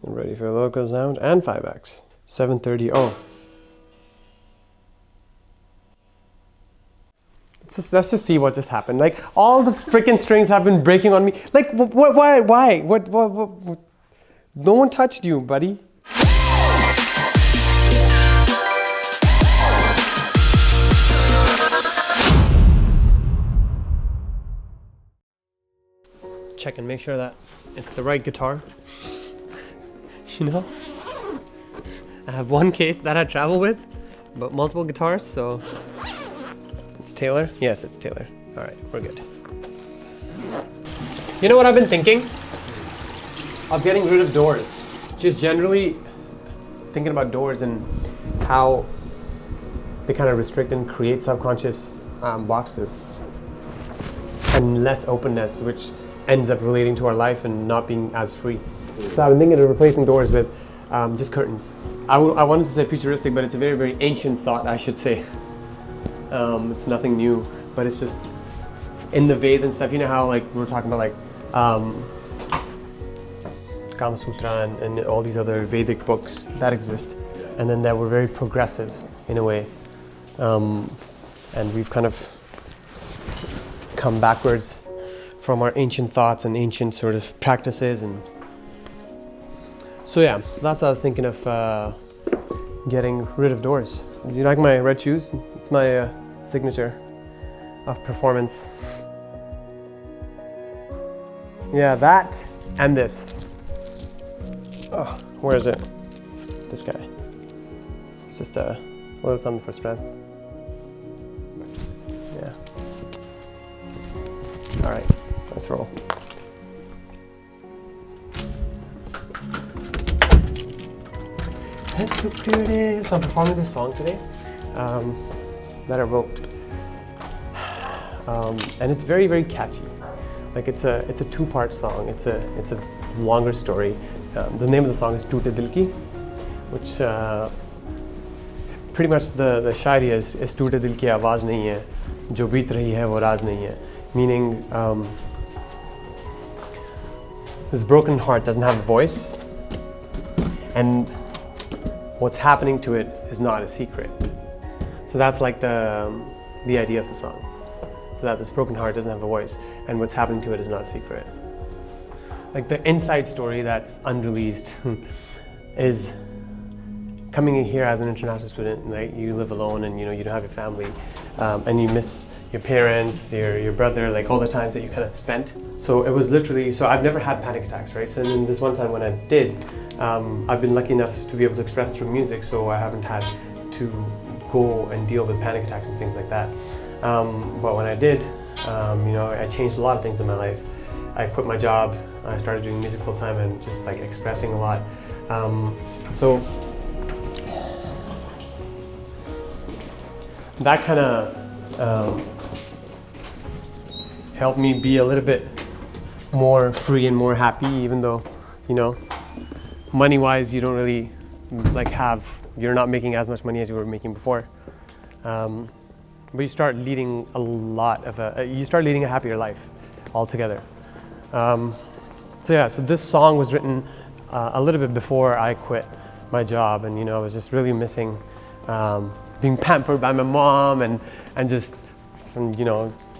And ready for local sound and 5x. 7:30. Oh. Let's just see what just happened. Like, all the freaking strings have been breaking on me. Like, why? What? No one touched you, buddy. Check and make sure that it's the right guitar. You know? I have one case that I travel with, but multiple guitars, so... It's Taylor? Yes, it's Taylor. All right, we're good. You know what I've been thinking? Of getting rid of doors. Just generally thinking about doors and how they kind of restrict and create subconscious boxes and less openness, which ends up relating to our life and not being as free. So I've been thinking of replacing doors with just curtains. I wanted to say futuristic, but it's a very, very ancient thought, I should say. It's nothing new, but it's just in the Veda and stuff. You know how, like, we're talking about, like, Kama Sutra and all these other Vedic books that exist, and then that were very progressive in a way, and we've kind of come backwards from our ancient thoughts and ancient sort of practices. And so yeah, so that's what I was thinking of, getting rid of doors. Do you like my red shoes? It's my signature of performance. Yeah, that and this. Oh, where is it? This guy. It's just a little something for strength. Yeah. All right, let's roll. So I'm performing this song today that I wrote, and it's very, very catchy. Like, it's a two-part song. It's a longer story. The name of the song is Toote Dil Ki, which pretty much the shairi is Toote Dil Ki Awaaz Nahi Hai, Jo Beet Rahi Hai Wo Raaz Nahi Hai, meaning this broken heart doesn't have a voice, and what's happening to it is not a secret. So that's like the idea of the song. So that this broken heart doesn't have a voice, and what's happening to it is not a secret. Like, the inside story that's unreleased is coming in here as an international student, right? You live alone, and you don't have your family, and you miss your parents, your brother, like all the times that you kind of spent. So it was literally, so I've never had panic attacks, right? So then this one time when I did, I've been lucky enough to be able to express through music, so I haven't had to go and deal with panic attacks and things like that. But when I did, I changed a lot of things in my life. I quit my job, I started doing music full time and just like expressing a lot. So that kind of helped me be a little bit more free and more happy, even though, money-wise, you don't really you're not making as much money as you were making before. But you start leading you start leading a happier life altogether. So this song was written a little bit before I quit my job, and I was just really missing being pampered by my mom and just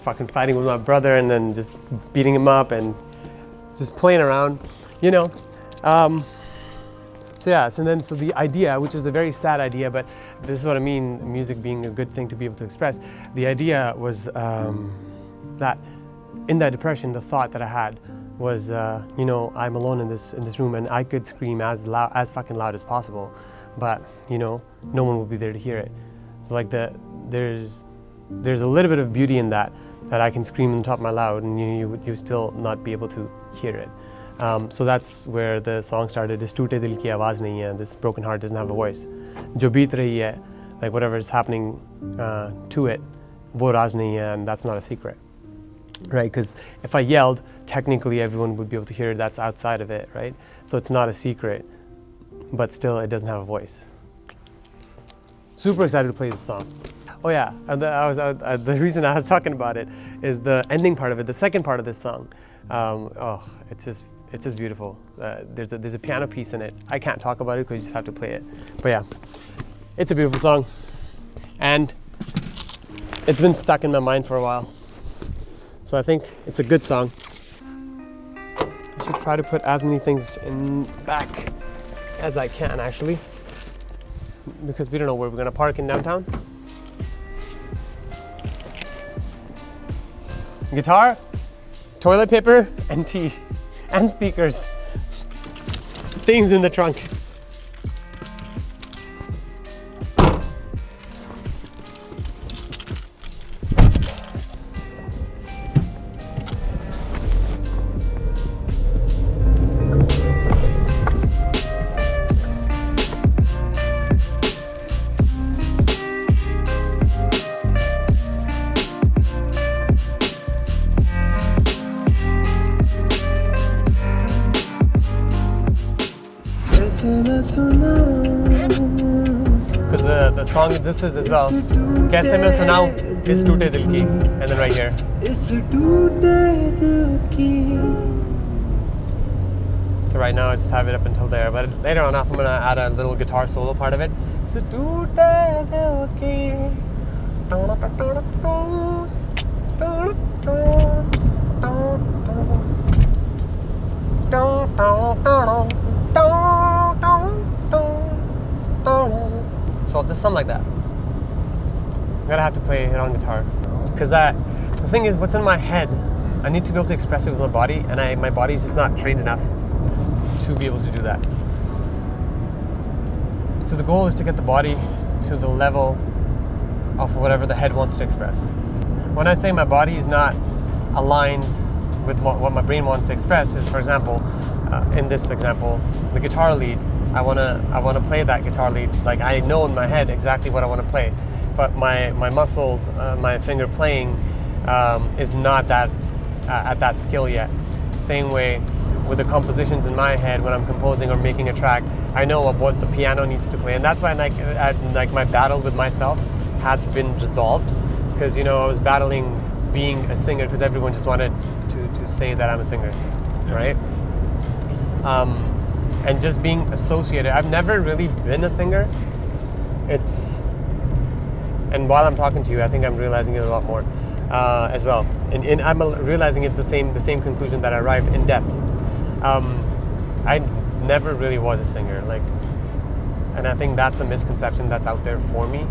fucking fighting with my brother and then just beating him up and just playing around, So the idea, which is a very sad idea, but this is what I mean, music being a good thing to be able to express. The idea was that in that depression, the thought that I had was, I'm alone in this room, and I could scream as fucking loud as possible, but no one will be there to hear it. So like there's a little bit of beauty in that I can scream on the top of my loud, and you still not be able to hear it. So that's where the song started. Is Toote Dil Ki Awaaz Nahi Hai. This broken heart doesn't have a voice. Jo beet rahi hai, like whatever is happening to it, wo raaz nahi hai, and that's not a secret, right? Because if I yelled, technically everyone would be able to hear it. That's outside of it, right? So it's not a secret, but still it doesn't have a voice. Super excited to play this song. Oh yeah, and the reason I was talking about it is the ending part of it, the second part of this song. it's just beautiful. There's a piano piece in it. I can't talk about it because you just have to play it. But yeah, it's a beautiful song, and it's been stuck in my mind for a while. So I think it's a good song. I should try to put as many things in back as I can, actually, because we don't know where we're gonna park in downtown. Guitar, toilet paper, and tea, and speakers. Things in the trunk. Because the song this is as well. Kaise main sunau is toode dil ki, and then right here. So right now I just have it up until there, but later on I'm gonna add a little guitar solo part of it. So I'll just something like that. I'm gonna have to play it on guitar, because the thing is, what's in my head, I need to be able to express it with my body, and my body's just not trained enough to be able to do that. So the goal is to get the body to the level of whatever the head wants to express. When I say my body is not aligned with what my brain wants to express, is, for example, in this example, the guitar lead. I wanna play that guitar lead. Like, I know in my head exactly what I want to play, but my muscles, my finger playing, is not that at that skill yet. Same way with the compositions in my head when I'm composing or making a track. I know what the piano needs to play, and that's why like my battle with myself has been resolved, because I was battling being a singer because everyone just wanted to say that I'm a singer, right? And just being associated. I've never really been a singer. And while I'm talking to you, I think I'm realizing it a lot more as well. And I'm realizing it the same conclusion that I arrived in depth. I never really was a singer, and I think that's a misconception that's out there for me.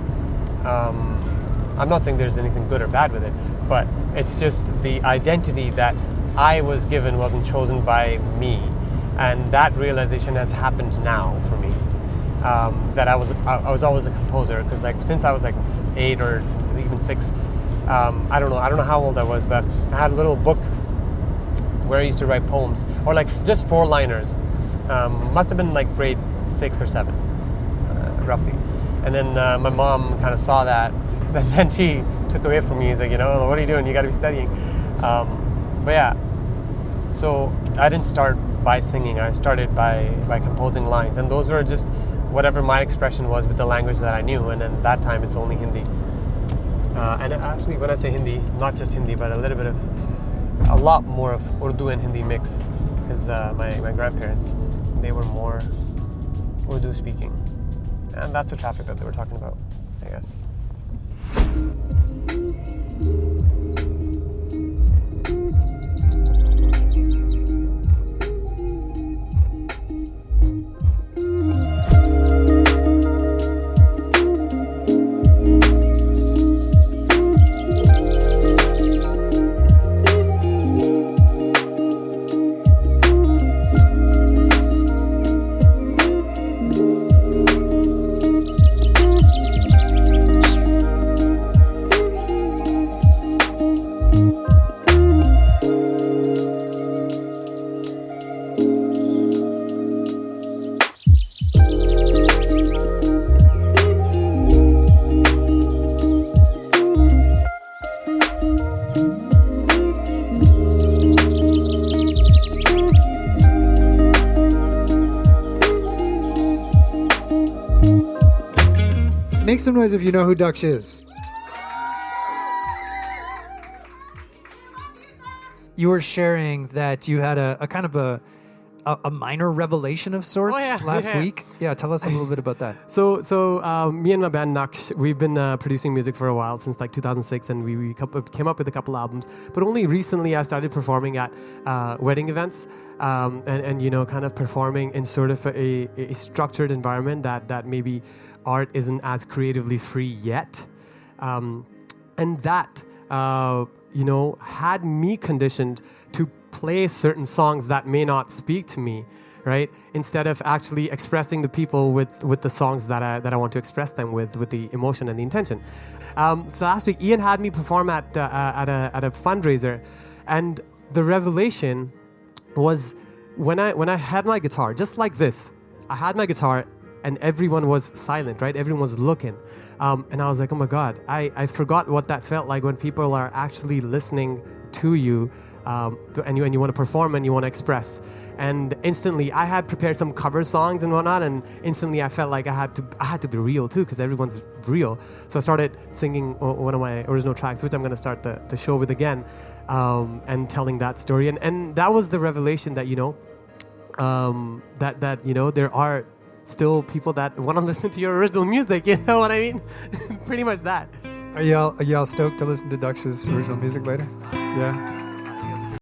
I'm not saying there's anything good or bad with it, but it's just the identity that I was given wasn't chosen by me. And that realization has happened now for me. That I was always a composer, because since I was 8 or even 6, I don't know how old I was, but I had a little book where I used to write poems, or just 4-liners. Must have been grade 6 or 7, roughly. And then my mom kind of saw that, and then she took away from me. He's like, what are you doing? You got to be studying. But yeah, so I didn't start by singing. I started by composing lines, and those were just whatever my expression was with the language that I knew, and then that time it's only Hindi. And actually, when I say Hindi, not just Hindi, but a lot more of Urdu and Hindi mix, because my grandparents, they were more Urdu speaking, and that's the traffic that they were talking about, I guess. Make some noise if you know who Daksh is. You were sharing that you had a kind of a a minor revelation of sorts last week. Yeah, tell us a little bit about that. So me and my band Daksh, we've been producing music for a while, since like 2006, and we came up with a couple albums. But only recently I started performing at wedding events, and you know, kind of performing in sort of a structured environment that maybe art isn't as creatively free yet, and that you know, had me conditioned to play certain songs that may not speak to me, right? Instead of actually expressing the people with the songs that I want to express them with the emotion and the intention. So last week, Ian had me perform at a fundraiser, and the revelation was when I had my guitar, just like this. I had my guitar, and everyone was silent, right? Everyone was looking. And I was like, oh my God, I forgot what that felt like when people are actually listening to you, and you want to perform and you want to express. And instantly, I had prepared some cover songs and whatnot, and instantly I felt like I had to be real too, because everyone's real. So I started singing one of my original tracks, which I'm going to start the show with again, and telling that story. And that was the revelation that, you know, that you know, there are still people that want to listen to your original music, you know what I mean? Pretty much that. Are y'all stoked to listen to Daksh's original music later? Yeah.